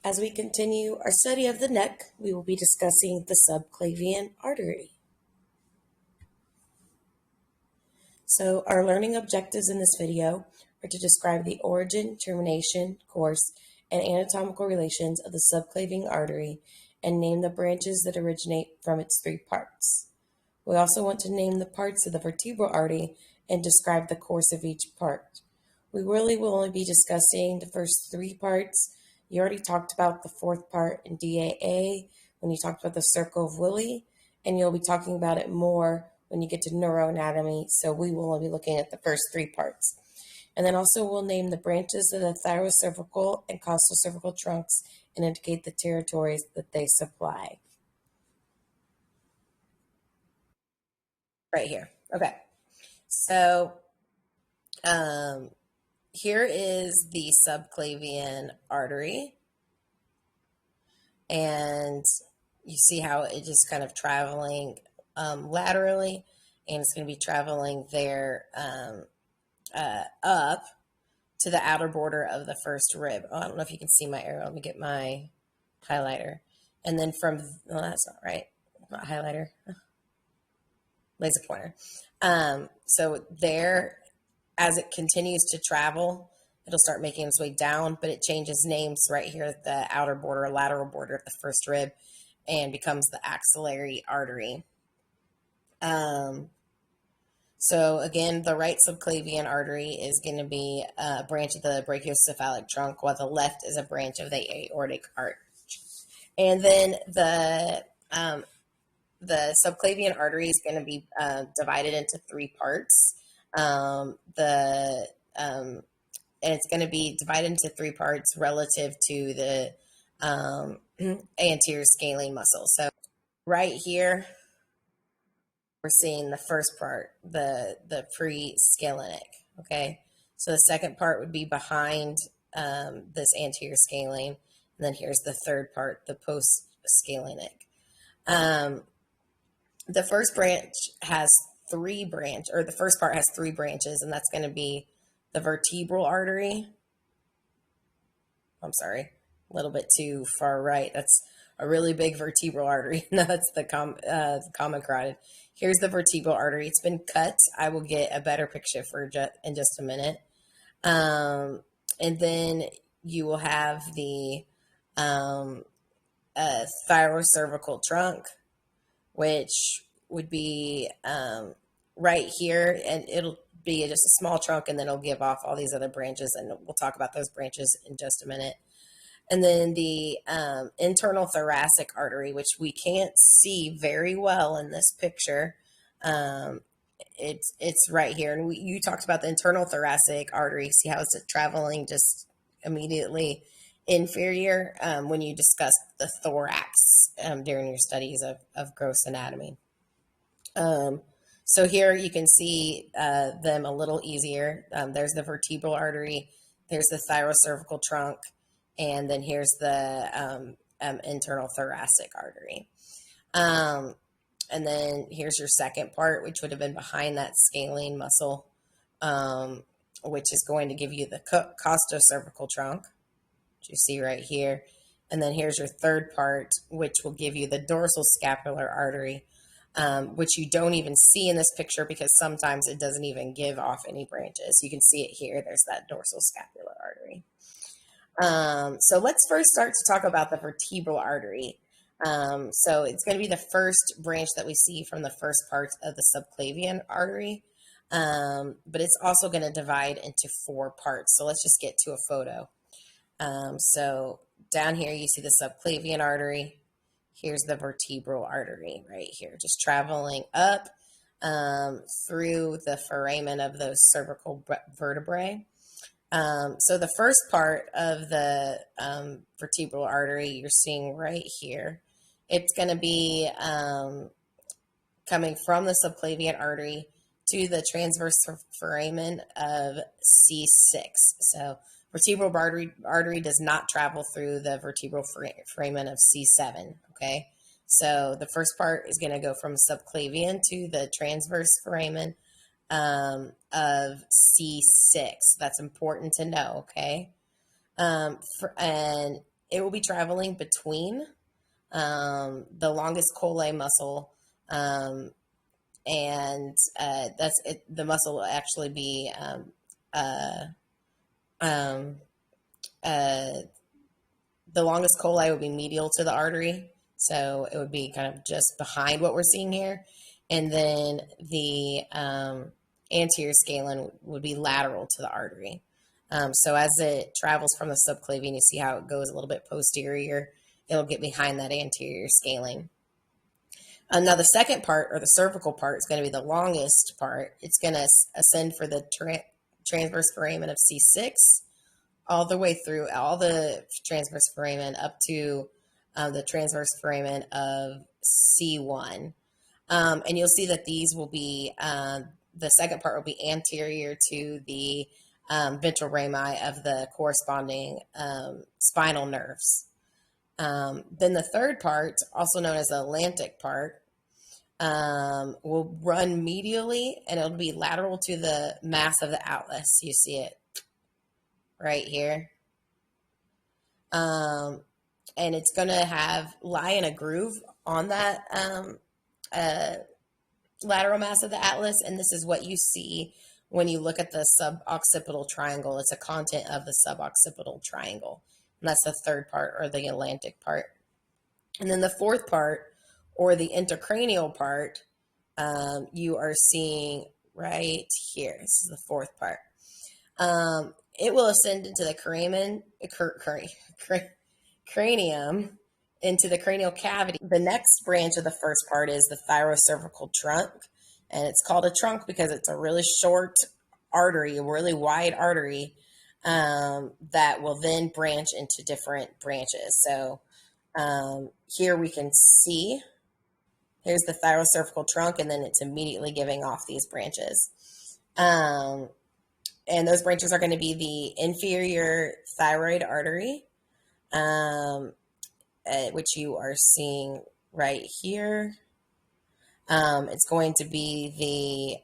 As we continue our study of the neck, we will be discussing the subclavian artery. So our learning objectives in this video are to describe the origin, termination, course, and anatomical relations of the subclavian artery and name the branches that originate from its three parts. We also want to name the parts of the vertebral artery and describe the course of each part. We really will only be discussing the first three parts. You already talked about the fourth part in DAA when you talked about the circle of Willy, and you'll be talking about it more when you get to neuroanatomy, so we will only be looking at the first three parts. And then also we'll name the branches of the thyrocervical and costocervical trunks and indicate the territories that they supply. Right here. Okay. So here is the subclavian artery. And you see how it just kind of traveling laterally, and it's going to be traveling there up to the outer border of the first rib. Oh, I don't know if you can see my arrow. Let me get my highlighter. And then from, oh, that's not right. Not highlighter. Laser pointer. So there, as it continues to travel, it'll start making its way down, but it changes names right here at the outer border, lateral border of the first rib, and becomes the axillary artery. So again, the right subclavian artery is going to be a branch of the brachiocephalic trunk, while the left is a branch of the aortic arch. And then the subclavian artery is going to be divided into three parts. And it's going to be divided into three parts relative to the anterior scalene muscle. So right here, we're seeing the first part, the pre-scalenic, okay? So the second part would be behind this anterior scalene, and then here's the third part, the post-scalenic. The first branch has the first part has three branches, and that's going to be the vertebral artery. I'm sorry, a little bit too far right. That's a really big vertebral artery. No, that's the common carotid. Here's the vertebral artery. It's been cut. I will get a better picture in just a minute. And then you will have the thyrocervical trunk, which would be right here, and it'll be just a small trunk, and then it'll give off all these other branches, and we'll talk about those branches in just a minute. And then the internal thoracic artery, which we can't see very well in this picture. It's right here. And you talked about the internal thoracic artery. See how it's traveling just immediately inferior when you discussed the thorax during your studies of gross anatomy. So here you can see them a little easier. There's the vertebral artery. There's the thyrocervical trunk. And then here's the internal thoracic artery. And then here's your second part, which would have been behind that scalene muscle, which is going to give you the costocervical trunk, which you see right here. And then here's your third part, which will give you the dorsal scapular artery, which you don't even see in this picture because sometimes it doesn't even give off any branches. You can see it here. There's that dorsal scapular artery. So let's first start to talk about the vertebral artery. So it's going to be the first branch that we see from the first part of the subclavian artery, but it's also going to divide into four parts. So let's just get to a photo. So down here you see the subclavian artery. Here's the vertebral artery right here, just traveling up through the foramen of those cervical vertebrae. So the first part of the vertebral artery you're seeing right here, it's going to be coming from the subclavian artery to the transverse foramen of C6. So vertebral artery does not travel through the vertebral foramen of C7, okay? So the first part is going to go from subclavian to the transverse foramen of C6. That's important to know, okay? And it will be traveling between the longest coli muscle, and that's it. The muscle will actually be uh, um, uh, the longest coli would be medial to the artery, so it would be kind of just behind what we're seeing here, and then the anterior scalene would be lateral to the artery. So as it travels from the subclavian, you see how it goes a little bit posterior. It'll get behind that anterior scalene. Now the second part, or the cervical part, is going to be the longest part. It's going to ascend for the transverse foramen of C6 all the way through all the transverse foramen up to the transverse foramen of C1. And you'll see that these will be, the second part will be anterior to the ventral rami of the corresponding spinal nerves. Then the third part, also known as the atlantic part, will run medially, and it'll be lateral to the mass of the atlas. You see it right here. And it's going to lie in a groove on that lateral mass of the atlas, and this is what you see when you look at the suboccipital triangle. It's a content of the suboccipital triangle, and that's the third part, or the atlantic part. And then the fourth part, or the intracranial part, you are seeing right here. This is the fourth part. It will ascend into the cranium, into the cranial cavity. The next branch of the first part is the thyrocervical trunk, and it's called a trunk because it's a really short artery, a really wide artery, that will then branch into different branches. So here we can see, here's the thyrocervical trunk, and then it's immediately giving off these branches. And those branches are going to be the inferior thyroid artery, which you are seeing right here. It's going to be the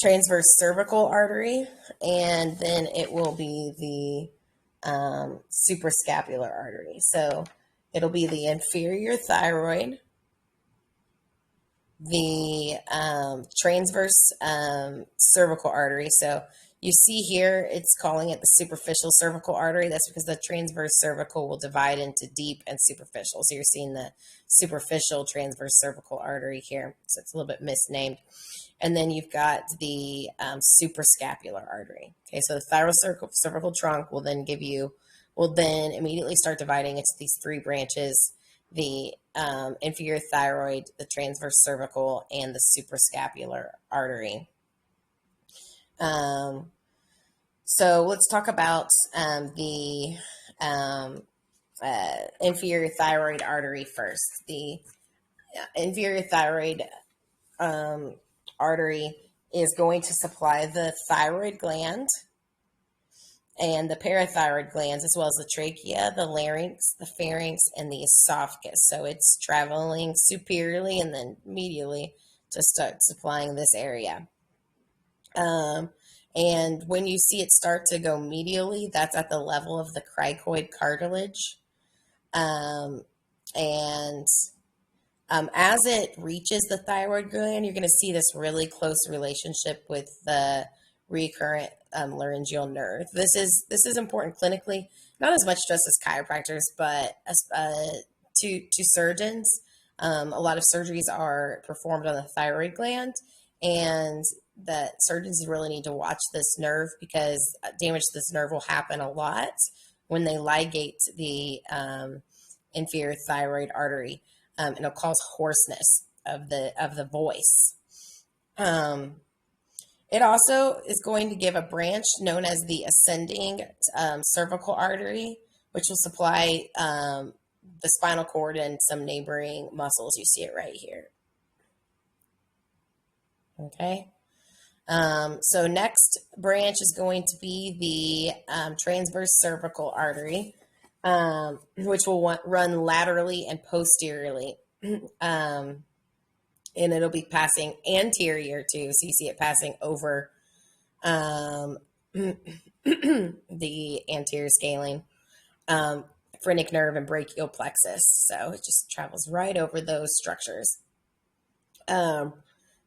transverse cervical artery, and then it will be the suprascapular artery. So it'll be the inferior thyroid, the transverse cervical artery. So you see here, it's calling it the superficial cervical artery. That's because the transverse cervical will divide into deep and superficial. So you're seeing the superficial transverse cervical artery here. So it's a little bit misnamed. And then you've got the suprascapular artery. Okay, so the thyrocervical trunk will then immediately start dividing into these three branches: the inferior thyroid, the transverse cervical, and the suprascapular artery. So let's talk about the inferior thyroid artery first. The inferior thyroid artery is going to supply the thyroid gland and the parathyroid glands, as well as the trachea, the larynx, the pharynx, and the esophagus. So it's traveling superiorly and then medially to start supplying this area. And when you see it start to go medially, that's at the level of the cricoid cartilage. And as it reaches the thyroid gland, you're going to see this really close relationship with the recurrent laryngeal nerve. This is important clinically, not as much just as chiropractors, but to surgeons. A lot of surgeries are performed on the thyroid gland, and that surgeons really need to watch this nerve because damage to this nerve will happen a lot when they ligate the inferior thyroid artery. And it'll cause hoarseness of the voice. It also is going to give a branch known as the ascending cervical artery, which will supply the spinal cord and some neighboring muscles. You see it right here. Okay. So next branch is going to be the transverse cervical artery, which will run laterally and posteriorly. And it'll be passing anterior to, so you see it passing over the anterior scalene, phrenic nerve, and brachial plexus. So it just travels right over those structures. Um,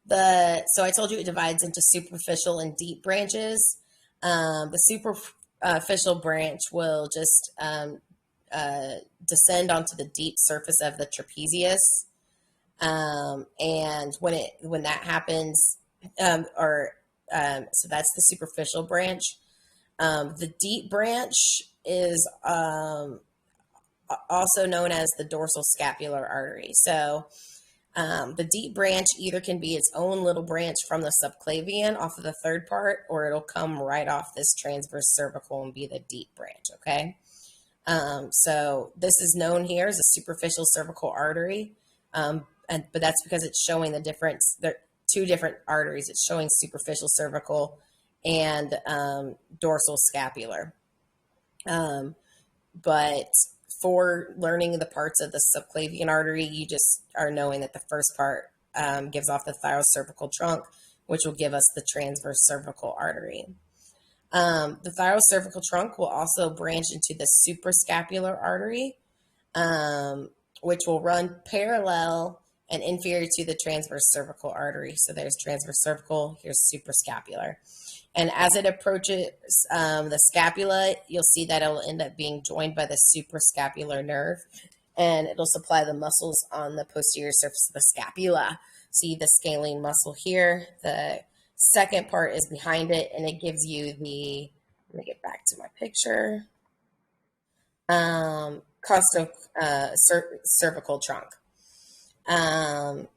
so I told you it divides into superficial and deep branches. The superficial branch will just descend onto the deep surface of the trapezius, and when that happens, or so that's the superficial branch. The deep branch is also known as the dorsal scapular artery. So the deep branch either can be its own little branch from the subclavian off of the third part, or it'll come right off this transverse cervical and be the deep branch. Okay. So this is known here as a superficial cervical artery. But that's because it's showing the difference. There are two different arteries. It's showing superficial cervical and dorsal scapular. But for learning the parts of the subclavian artery, you just are knowing that the first part gives off the thyrocervical trunk, which will give us the transverse cervical artery. The thyrocervical trunk will also branch into the suprascapular artery, which will run parallel and inferior to the transverse cervical artery. So there's transverse cervical, here's suprascapular. And as it approaches the scapula, you'll see that it'll end up being joined by the suprascapular nerve, and it'll supply the muscles on the posterior surface of the scapula. See the scalene muscle here. The second part is behind it, and it gives you the, let me get back to my picture, cervical trunk. And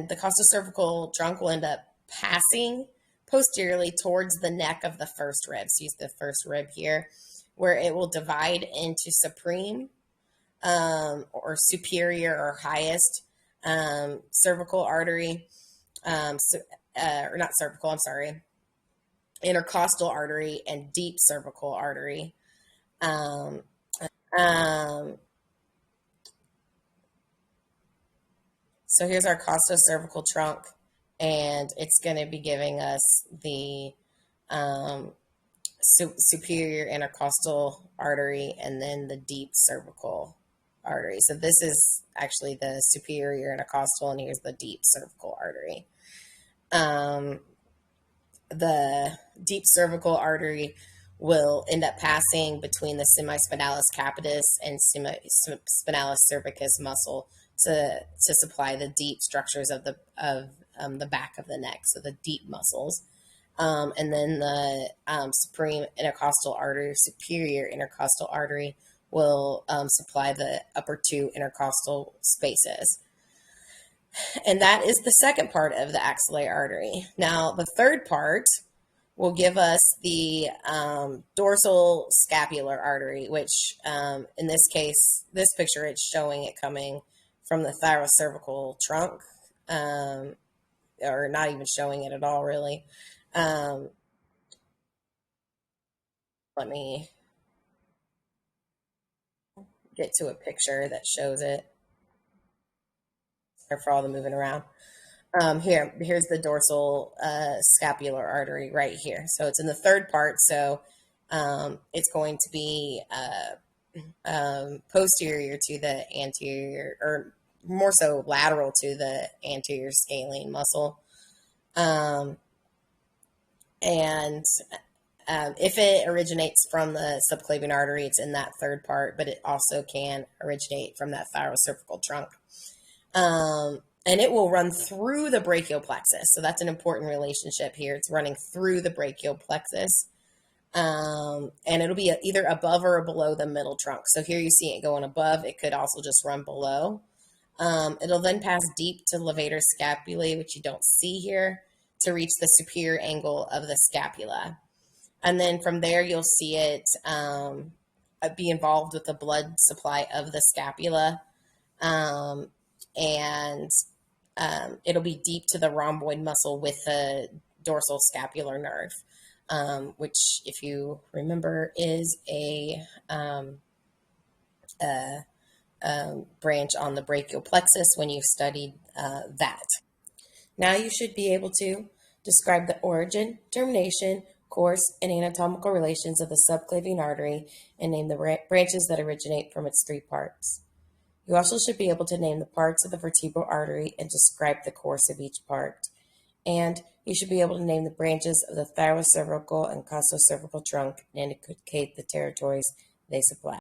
the costocervical trunk will end up passing posteriorly towards the neck of the first rib. So use the first rib here, where it will divide into supreme, or superior or highest cervical artery, or not cervical, I'm sorry, intercostal artery and deep cervical artery. So here's our costocervical trunk, and it's going to be giving us the superior intercostal artery and then the deep cervical artery. So this is actually the superior intercostal, and here's the deep cervical artery. The deep cervical artery will end up passing between the semispinalis capitis and spinalis cervicus muscle to supply the deep structures of the back of the neck, so the deep muscles. And then the supreme intercostal artery, superior intercostal artery, will supply the upper two intercostal spaces. And that is the second part of the axillary artery. Now, the third part will give us the dorsal scapular artery, which in this case, this picture, it's showing it coming from the thyrocervical trunk, or not even showing it at all, really. Let me get to a picture that shows it. Sorry for all the moving around. Here's the dorsal scapular artery right here. So it's in the third part. So it's going to be posterior to the anterior, or more so lateral to the anterior scalene muscle. And if it originates from the subclavian artery, it's in that third part, but it also can originate from that thyrocervical trunk. And it will run through the brachial plexus. So that's an important relationship here. It's running through the brachial plexus. And it'll be either above or below the middle trunk. So here you see it going above. It could also just run below. It'll then pass deep to levator scapulae, which you don't see here, to reach the superior angle of the scapula. And then from there, you'll see it be involved with the blood supply of the scapula. And it'll be deep to the rhomboid muscle with the dorsal scapular nerve, which, if you remember, is a branch on the brachial plexus when you studied that. Now you should be able to describe the origin, termination, course, and anatomical relations of the subclavian artery and name the branches that originate from its three parts. You also should be able to name the parts of the vertebral artery and describe the course of each part. And you should be able to name the branches of the thyrocervical and costocervical trunk and indicate the territories they supply.